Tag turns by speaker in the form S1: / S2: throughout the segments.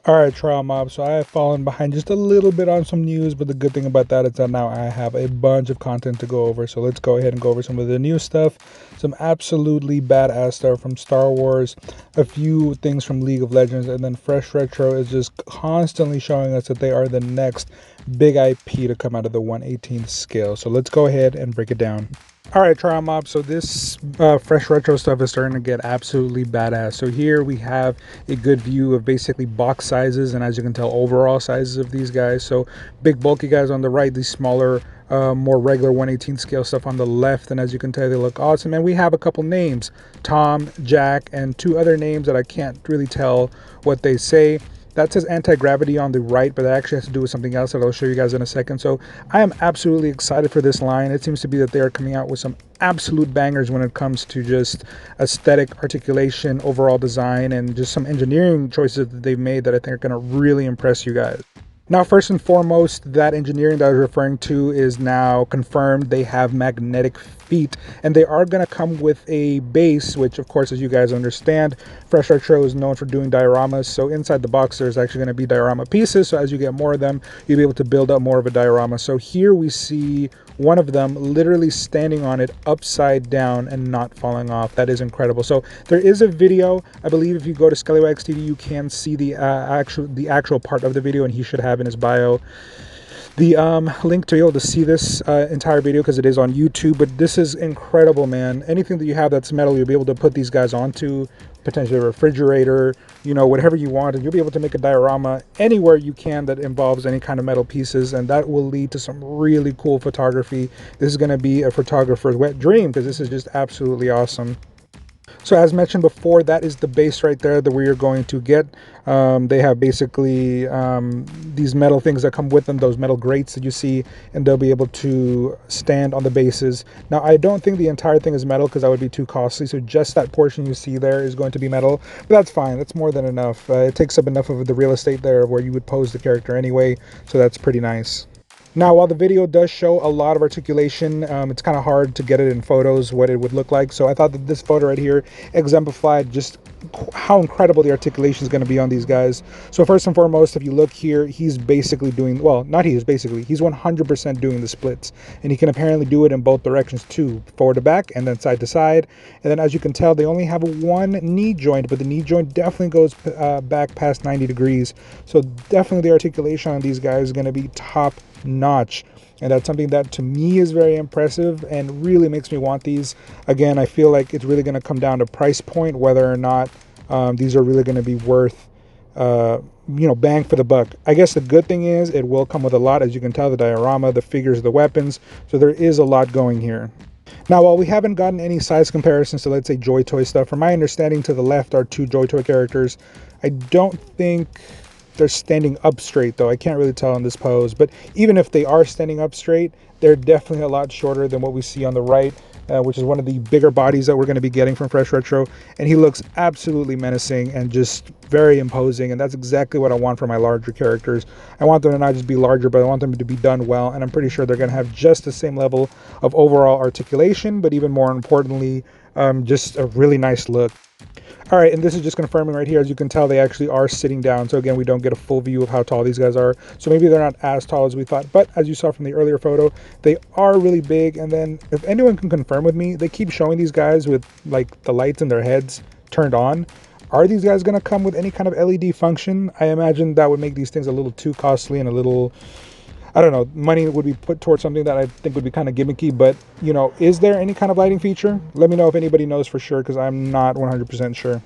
S1: Alright, Trial Mob, so I have fallen behind just a little bit on some news, but the good thing about that is that now I have a bunch of content to go over. So let's go ahead and go over some of the new stuff, some absolutely badass stuff from Star Wars, a few things from League of Legends, and then Thresh Retro is just constantly showing us that they are the next big IP to come out of the 1/18th scale. So let's go ahead and break it down. All right, Trial Mob. So this Fresh Retro stuff is starting to get absolutely badass. So here we have a good view of basically box sizes, and as you can tell, overall sizes of these guys. So big bulky guys on the right, these smaller, more regular 1/18 scale stuff on the left, and as you can tell, they look awesome. And we have a couple names, Tom, Jack, and two other names that I can't really tell what they say. That says anti-gravity on the right, but that actually has to do with something else that I'll show you guys in a second. So I am absolutely excited for this line. It seems to be that they are coming out with some absolute bangers when it comes to just aesthetic, articulation, overall design, and just some engineering choices that they've made that I think are going to really impress you guys. Now, first and foremost, that engineering that I was referring to is now confirmed. They have magnetic feet, and they are going to come with a base, which, of course, as you guys understand, Fresh Retro is known for doing dioramas. So inside the box, there's actually going to be diorama pieces. So as you get more of them, you'll be able to build up more of a diorama. So here we see one of them literally standing on it upside down and not falling off. That is incredible. So there is a video. I believe if you go to Scallywags TV, you can see the actual part of the video, and he should have in his bio the link to be able to see this entire video because it is on YouTube. But this is incredible, man. Anything that you have that's metal, you'll be able to put these guys onto, potentially a refrigerator, you know, whatever you want, and you'll be able to make a diorama anywhere you can that involves any kind of metal pieces, and that will lead to some really cool photography. This is going to be a photographer's wet dream because this is just absolutely awesome. So as mentioned before, that is the base right there that we are going to get. They have basically these metal things that come with them, those metal grates that you see, and they'll be able to stand on the bases. Now, I don't think the entire thing is metal because that would be too costly. So just that portion you see there is going to be metal, but that's fine. That's more than enough. It takes up enough of the real estate there where you would pose the character anyway. So that's pretty nice. Now, while the video does show a lot of articulation, it's kind of hard to get it in photos what it would look like. So I thought that this photo right here exemplified just how incredible the articulation is going to be on these guys. So first and foremost, if you look here, he's basically doing, well, not he is basically, he's 100% doing the splits. And he can apparently do it in both directions too, forward to back and then side to side. And then as you can tell, they only have one knee joint, but the knee joint definitely goes back past 90 degrees. So definitely the articulation on these guys is going to be top notch, and that's something that to me is very impressive and really makes me want these. Again, I feel like it's really going to come down to price point, whether or not these are really going to be worth bang for the buck. I guess the good thing is it will come with a lot, as you can tell, the diorama, the figures, the weapons, so there is a lot going here. Now, while we haven't gotten any size comparisons to, let's say, Joy Toy stuff, from my understanding, to the left are two Joy Toy characters. I don't think they're standing up straight, though. I can't really tell in this pose, but even if they are standing up straight, they're definitely a lot shorter than what we see on the right, which is one of the bigger bodies that we're going to be getting from Fresh Retro. And he looks absolutely menacing and just very imposing, and that's exactly what I want for my larger characters. I want them to not just be larger, but I want them to be done well, and I'm pretty sure they're going to have just the same level of overall articulation, but even more importantly, just a really nice look. All right, and this is just confirming right here. As you can tell, they actually are sitting down. So again, we don't get a full view of how tall these guys are. So maybe they're not as tall as we thought. But as you saw from the earlier photo, they are really big. And then if anyone can confirm with me, they keep showing these guys with like the lights in their heads turned on. Are these guys going to come with any kind of LED function? I imagine that would make these things a little too costly and a little, I don't know, money would be put towards something that I think would be kind of gimmicky. But, you know, is there any kind of lighting feature? Let me know if anybody knows for sure, because I'm not 100% sure.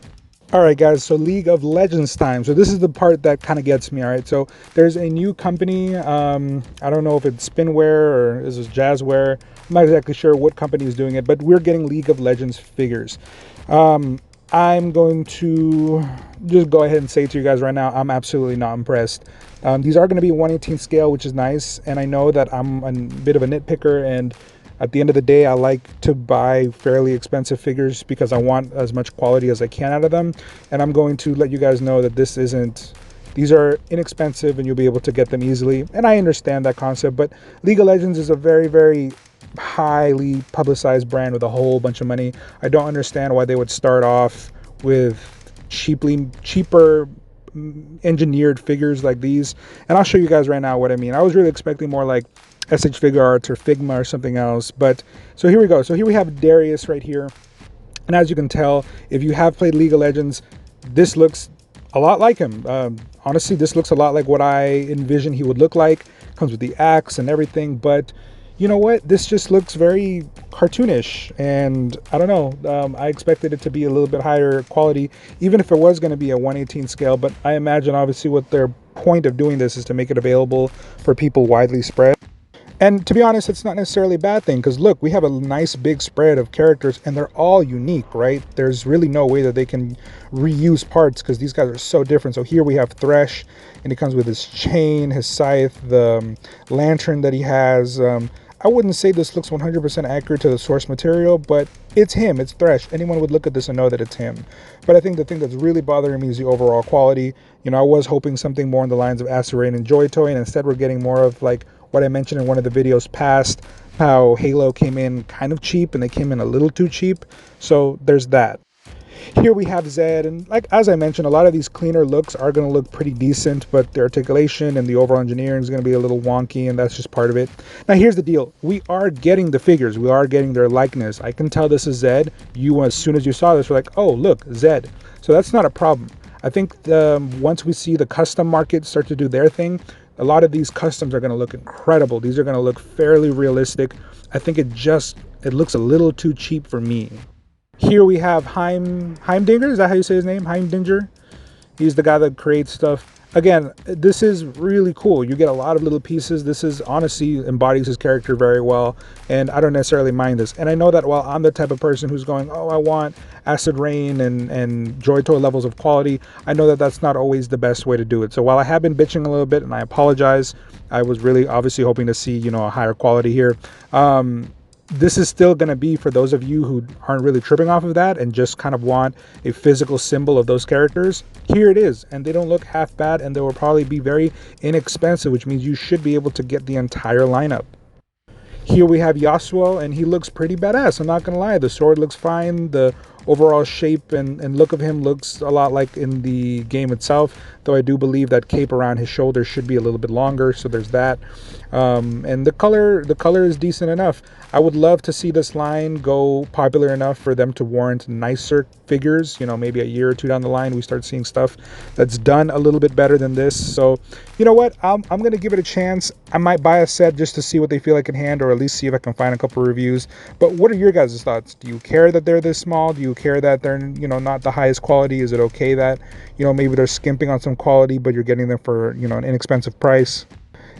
S1: All right, guys, so League of Legends time. So this is the part that kind of gets me, all right? So there's a new company. I don't know if it's Spinware or is this Jazzware. I'm not exactly sure what company is doing it, but we're getting League of Legends figures. I'm going to just go ahead and say to you guys right now, I'm absolutely not impressed. These are going to be 1/18 scale, which is nice. And I know that I'm a bit of a nitpicker, and at the end of the day, I like to buy fairly expensive figures because I want as much quality as I can out of them. And I'm going to let you guys know that these are inexpensive and you'll be able to get them easily. And I understand that concept, but League of Legends is a very, very highly publicized brand with a whole bunch of money. I don't understand why they would start off with cheaper engineered figures like these. And I'll show you guys right now what I mean. I was really expecting more like SH Figure Arts or Figma or something else. But so here we go. So here we have Darius right here. And as you can tell, if you have played League of Legends, this looks a lot like him. Honestly, this looks a lot like what I envision he would look like. Comes with the axe and everything, but you know what? This just looks very cartoonish, and I don't know. I expected it to be a little bit higher quality, even if it was going to be a 1/18 scale, but I imagine obviously what their point of doing this is to make it available for people widely spread. And to be honest, it's not necessarily a bad thing, because look, we have a nice big spread of characters and they're all unique, right? There's really no way that they can reuse parts because these guys are so different. So here we have Thresh, and he comes with his chain, his scythe, the lantern that he has. I wouldn't say this looks 100% accurate to the source material, but it's him, it's Thresh. Anyone would look at this and know that it's him. But I think the thing that's really bothering me is the overall quality. You know, I was hoping something more on the lines of Acid Rain and Joy Toy, and instead we're getting more of like what I mentioned in one of the videos past, how Halo came in kind of cheap and they came in a little too cheap. So there's that. Here we have Zed, and like as I mentioned, a lot of these cleaner looks are going to look pretty decent, but the articulation and the overall engineering is going to be a little wonky, and that's just part of it. Now here's the deal. We are getting the figures. We are getting their likeness. I can tell this is Zed. You, as soon as you saw this, were like, oh, look, Zed. So that's not a problem. I think once we see the custom market start to do their thing, a lot of these customs are going to look incredible. These are going to look fairly realistic. I think it looks a little too cheap for me. Here we have Heimdinger. Is that how you say his name? Heimdinger. He's the guy that creates stuff. Again, this is really cool. You get a lot of little pieces. This is honestly embodies his character very well, and I don't necessarily mind this. And I know that while I'm the type of person who's going, oh, I want Acid Rain and Joy Toy levels of quality, I know that that's not always the best way to do it. So while I have been bitching a little bit, and I apologize, I was really obviously hoping to see, you know, a higher quality here. This is still going to be for those of you who aren't really tripping off of that and just kind of want a physical symbol of those characters. Here it is, and they don't look half bad, and they will probably be very inexpensive, which means you should be able to get the entire lineup. Here we have Yasuo, and he looks pretty badass. I'm not going to lie. The sword looks fine. The overall shape and look of him looks a lot like in the game itself, though I do believe that cape around his shoulders should be a little bit longer, so there's that. And the color is decent enough. I would love to see this line go popular enough for them to warrant nicer figures. You know, maybe a year or two down the line we start seeing stuff that's done a little bit better than this. So you know what, I'm gonna give it a chance. I might buy a set just to see what they feel like in hand, or at least see if I can find a couple reviews. But what are your guys' thoughts? Do you care that they're this small? Do you care that they're, you know, not the highest quality? Is it okay that, you know, maybe they're skimping on some quality but you're getting them for, you know, an inexpensive price?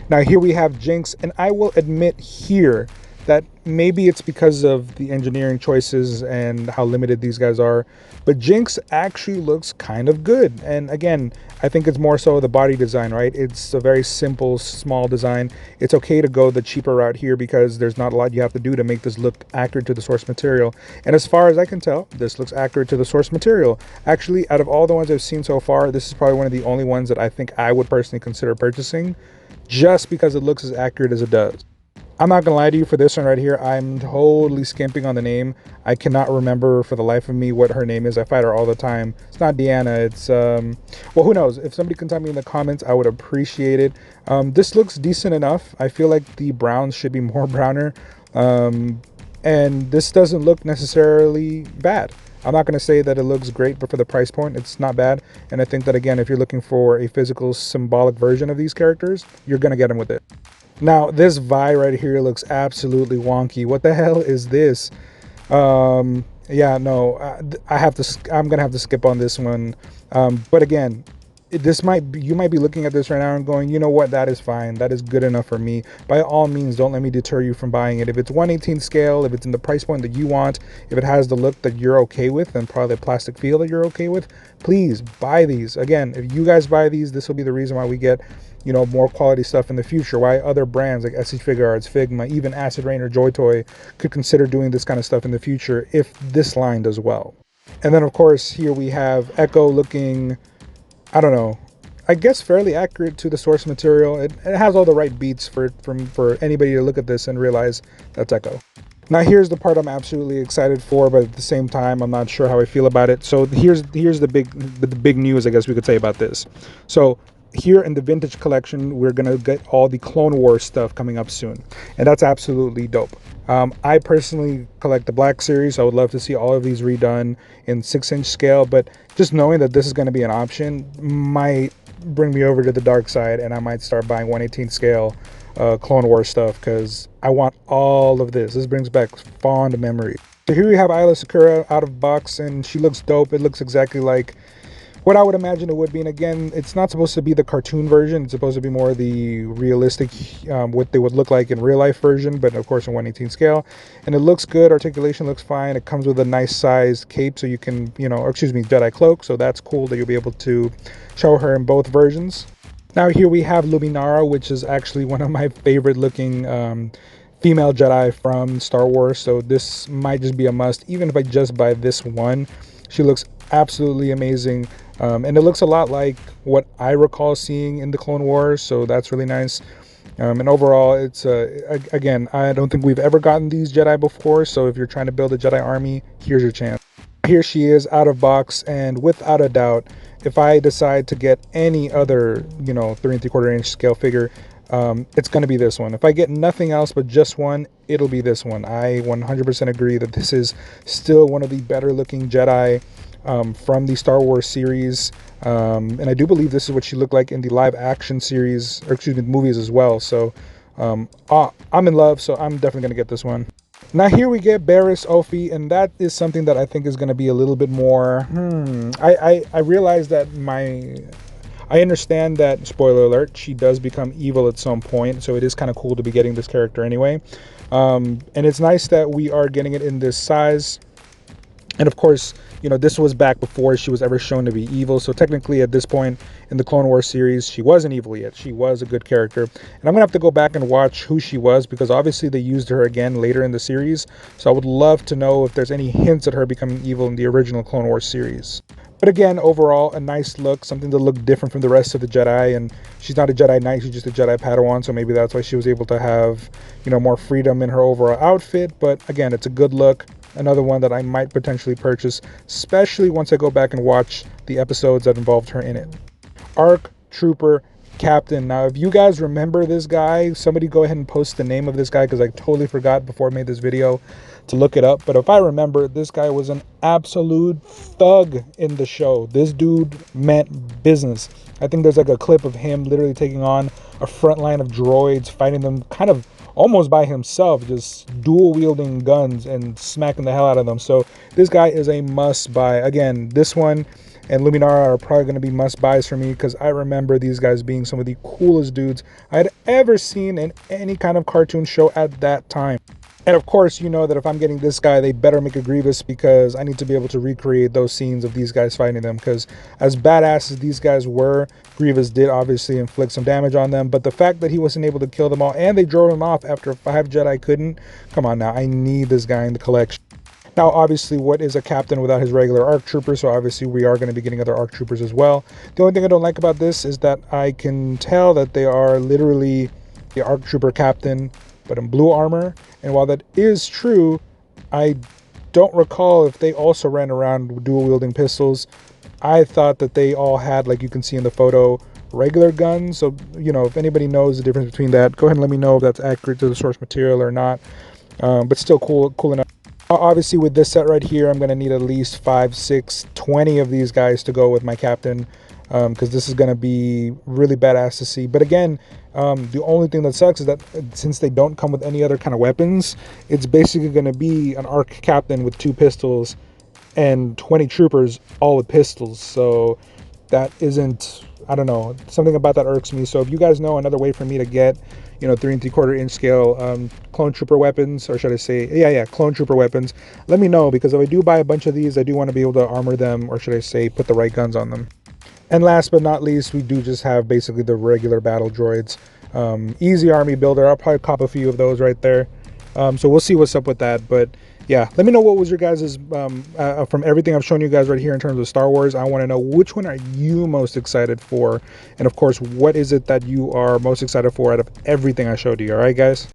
S1: Now here we have Jinx, and I will admit here that maybe it's because of the engineering choices and how limited these guys are, but Jinx actually looks kind of good. And again, I think it's more so the body design, right? It's a very simple, small design. It's okay to go the cheaper route here because there's not a lot you have to do to make this look accurate to the source material. And as far as I can tell, this looks accurate to the source material. Actually, out of all the ones I've seen so far, this is probably one of the only ones that I think I would personally consider purchasing, just because it looks as accurate as it does. I'm not gonna lie to you, for this one right here, I'm totally skimping on the name. I cannot remember for the life of me what her name is. I fight her all the time. It's not Deanna, it's well, who knows? If somebody can tell me in the comments, I would appreciate it. This looks decent enough. I feel like the browns should be more browner, and this doesn't look necessarily bad. I'm not going to say that it looks great, but for the price point, it's not bad. And I think that, again, if you're looking for a physical, symbolic version of these characters, you're going to get them with it. Now, this Vi right here looks absolutely wonky. What the hell is this? Yeah, no, I'm going to have to skip on this one. But again, you might be looking at this right now and going, you know what, that is fine, that is good enough for me. By all means, don't let me deter you from buying it. If it's 1/18 scale, if it's in the price point that you want, if it has the look that you're okay with, and probably the plastic feel that you're okay with, please buy these. Again, if you guys buy these, this will be the reason why we get, you know, more quality stuff in the future, why other brands like SH Figure Arts, Figma, even Acid Rain or Joy Toy could consider doing this kind of stuff in the future if this line does well. And then of course here we have Echo looking, I don't know, I guess fairly accurate to the source material. It has all the right beats for anybody to look at this and realize that's Echo. Now here's the part I'm absolutely excited for, but at the same time I'm not sure how I feel about it. So here's the big news, I guess we could say, about this. So here in the vintage collection, we're gonna get all the Clone Wars stuff coming up soon, and that's absolutely dope. I personally collect the Black Series. So I would love to see all of these redone in 6-inch scale, but just knowing that this is going to be an option might bring me over to the dark side, and I might start buying 1/18 scale Clone Wars stuff, because I want all of this. This brings back fond memories. So here we have Sakura out of box, and she looks dope. It looks exactly like what I would imagine it would be. And again, it's not supposed to be the cartoon version. It's supposed to be more the realistic, what they would look like in real life version, but of course in 1/18 scale. And it looks good. Articulation looks fine. It comes with a nice sized cape, so you can, or excuse me, Jedi cloak. So that's cool that you'll be able to show her in both versions. Now here we have Luminara, which is actually one of my favorite looking female Jedi from Star Wars. So this might just be a must, even if I just buy this one. She looks absolutely amazing, and it looks a lot like what I recall seeing in the Clone Wars, so that's really nice. And overall, it's again, I don't think we've ever gotten these Jedi before, so if you're trying to build a Jedi army, here's your chance. Here she is out of box, and without a doubt, if I decide to get any other 3 3/4 inch scale figure, it's going to be this one. If I get nothing else but just one, it'll be this one. I 100% agree that this is still one of the better looking Jedi from the Star Wars series, and I do believe this is what she looked like in the live action series, or excuse me, movies as well. So I'm in love, so I'm definitely going to get this one. Now here we get Barriss Offee, and that is something that I think is going to be a little bit more, I realize that I understand that, spoiler alert, she does become evil at some point, so it is kind of cool to be getting this character anyway. And it's nice that we are getting it in this size. And of course, this was back before she was ever shown to be evil. So technically at this point in the Clone Wars series, she wasn't evil yet. She was a good character. And I'm going to have to go back and watch who she was, because obviously they used her again later in the series. So I would love to know if there's any hints at her becoming evil in the original Clone Wars series. But again, overall, a nice look, something to look different from the rest of the Jedi. And she's not a Jedi Knight, she's just a Jedi Padawan. So maybe that's why she was able to have, more freedom in her overall outfit. But again, it's a good look. Another one that I might potentially purchase, especially once I go back and watch the episodes that involved her in it. ARC Trooper Captain. Now, if you guys remember this guy, somebody go ahead and post the name of this guy, because I totally forgot before I made this video to look it up. But if I remember, this guy was an absolute thug in the show. This dude meant business. I think there's like a clip of him literally taking on a front line of droids, fighting them kind of almost by himself, just dual wielding guns and smacking the hell out of them. So this guy is a must buy. Again, this one and Luminara are probably going to be must buys for me, because I remember these guys being some of the coolest dudes I had ever seen in any kind of cartoon show at that time. And of course, you know that if I'm getting this guy, they better make a Grievous, because I need to be able to recreate those scenes of these guys fighting them. Because as badass as these guys were, Grievous did obviously inflict some damage on them. But the fact that he wasn't able to kill them all, and they drove him off after 5 Jedi couldn't, come on now, I need this guy in the collection. Now, obviously, what is a captain without his regular ARC Trooper? So obviously we are going to be getting other ARC Troopers as well. The only thing I don't like about this is that I can tell that they are literally the ARC Trooper captain, but in blue armor. And while that is true, I don't recall if they also ran around with dual wielding pistols. I thought that they all had, like you can see in the photo, regular guns. So, if anybody knows the difference between that, go ahead and let me know if that's accurate to the source material or not. But still cool enough. Obviously with this set right here, I'm going to need at least 5, 6, 20 of these guys to go with my captain, because this is going to be really badass to see. But again, the only thing that sucks is that since they don't come with any other kind of weapons, it's basically going to be an ARC captain with 2 pistols and 20 troopers all with pistols. So that isn't, I don't know, something about that irks me. So if you guys know another way for me to get 3 3/4 inch scale clone trooper weapons, or should I say clone trooper weapons, let me know, because if I do buy a bunch of these, I do want to be able to armor them, or should I say put the right guns on them. And last but not least, we do just have basically the regular battle droids. Easy army builder. I'll probably cop a few of those right there. So we'll see what's up with that. But yeah, let me know what was your guys's, from everything I've shown you guys right here in terms of Star Wars. I want to know, which one are you most excited for? And of course, what is it that you are most excited for out of everything I showed you? All right, guys?